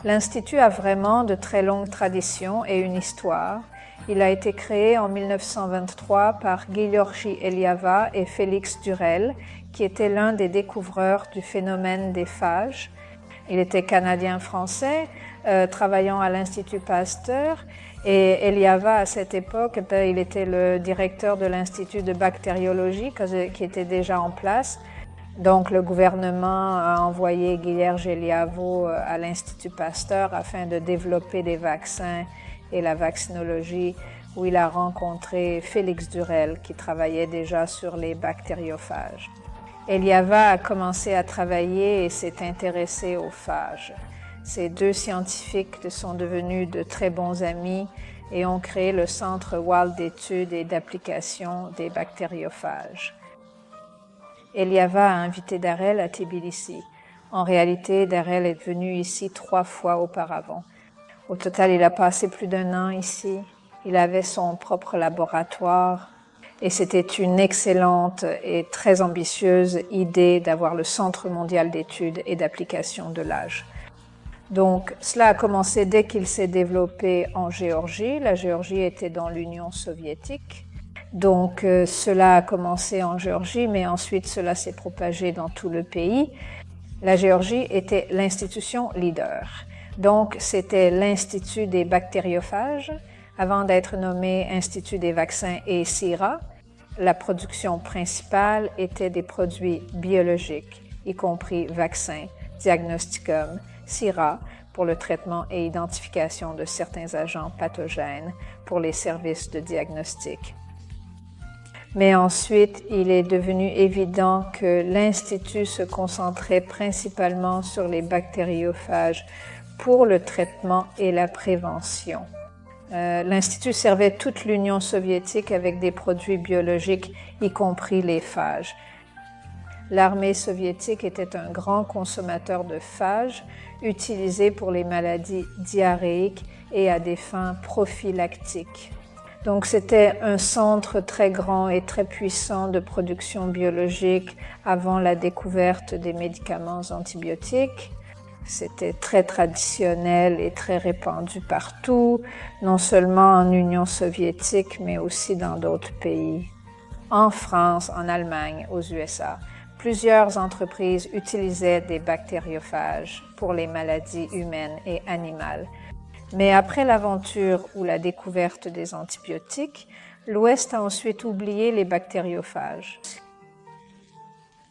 L'Institut a vraiment de très longues traditions et une histoire. Il a été créé en 1923 par György Eliava et Félix Durel, qui était l'un des découvreurs du phénomène des phages. Il était canadien-français, travaillant à l'Institut Pasteur, et Eliava, à cette époque, il était le directeur de l'Institut de bactériologie qui était déjà en place. Donc, le gouvernement a envoyé György Eliava à l'Institut Pasteur afin de développer des vaccins et la vaccinologie, où il a rencontré Félix Durel, qui travaillait déjà sur les bactériophages. Eliava a commencé à travailler et s'est intéressé aux phages. Ces deux scientifiques sont devenus de très bons amis et ont créé le Centre Wald d'études et d'application des bactériophages. Eliava a invité Darrel à Tbilissi. En réalité, Darrel est venu ici 3 fois auparavant. Au total, il a passé plus d'1 an ici. Il avait son propre laboratoire et c'était une excellente et très ambitieuse idée d'avoir le Centre mondial d'études et d'application de l'âge. Donc, cela a commencé dès qu'il s'est développé en Géorgie. La Géorgie était dans l'Union soviétique. Donc, cela a commencé en Géorgie, mais ensuite cela s'est propagé dans tout le pays. La Géorgie était l'institution leader. Donc, c'était l'Institut des bactériophages, avant d'être nommé Institut des vaccins et SIRA. La production principale était des produits biologiques, y compris vaccins, diagnosticum, SIRA, pour le traitement et identification de certains agents pathogènes pour les services de diagnostic. Mais ensuite, il est devenu évident que l'Institut se concentrait principalement sur les bactériophages pour le traitement et la prévention. L'Institut servait toute l'Union soviétique avec des produits biologiques, y compris les phages. L'armée soviétique était un grand consommateur de phages utilisés pour les maladies diarrhéiques et à des fins prophylactiques. Donc c'était un centre très grand et très puissant de production biologique avant la découverte des médicaments antibiotiques. C'était très traditionnel et très répandu partout, non seulement en Union soviétique, mais aussi dans d'autres pays. En France, en Allemagne, aux USA, plusieurs entreprises utilisaient des bactériophages pour les maladies humaines et animales. Mais après l'aventure ou la découverte des antibiotiques, l'Ouest a ensuite oublié les bactériophages.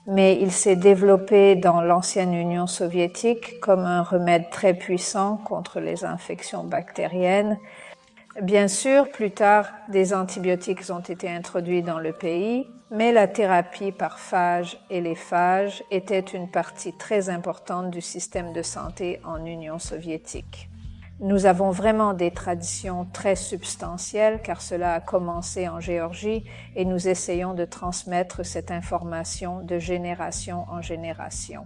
Mais il s'est développé dans l'ancienne Union soviétique comme un remède très puissant contre les infections bactériennes. Bien sûr, plus tard, des antibiotiques ont été introduits dans le pays, mais la thérapie par phages et les phages était une partie très importante du système de santé en Union soviétique. Nous avons vraiment des traditions très substantielles car cela a commencé en Géorgie et nous essayons de transmettre cette information de génération en génération.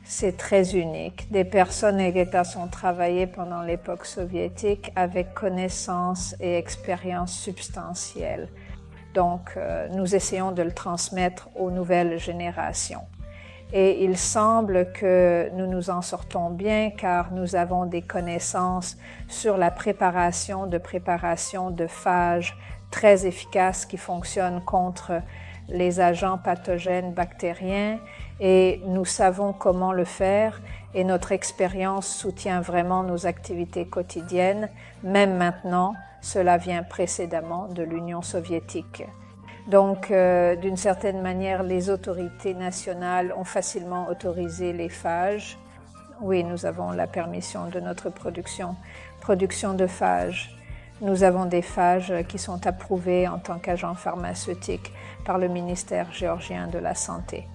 C'est très unique. Des personnes qui ont travaillé pendant l'époque soviétique avec connaissances et expériences substantielles. Donc, nous essayons de le transmettre aux nouvelles générations. Et il semble que nous nous en sortons bien car nous avons des connaissances sur la préparation de phages très efficaces qui fonctionnent contre les agents pathogènes bactériens et nous savons comment le faire et notre expérience soutient vraiment nos activités quotidiennes, même maintenant, cela vient précédemment de l'Union soviétique. Donc, d'une certaine manière, les autorités nationales ont facilement autorisé les phages. Oui, nous avons la permission de notre production de phages. Nous avons des phages qui sont approuvés en tant qu'agents pharmaceutiques par le ministère géorgien de la Santé.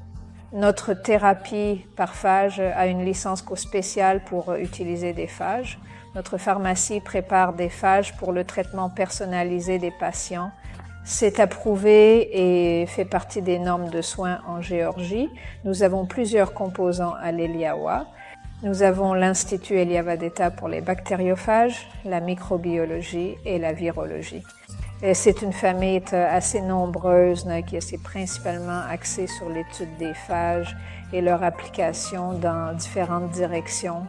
Notre thérapie par phage a une licence spéciale pour utiliser des phages. Notre pharmacie prépare des phages pour le traitement personnalisé des patients. C'est approuvé et fait partie des normes de soins en Géorgie. Nous avons plusieurs composants à l'Eliava. Nous avons l'Institut Eliava d'État pour les bactériophages, la microbiologie et la virologie. Et c'est une famille assez nombreuse qui est principalement axée sur l'étude des phages et leur application dans différentes directions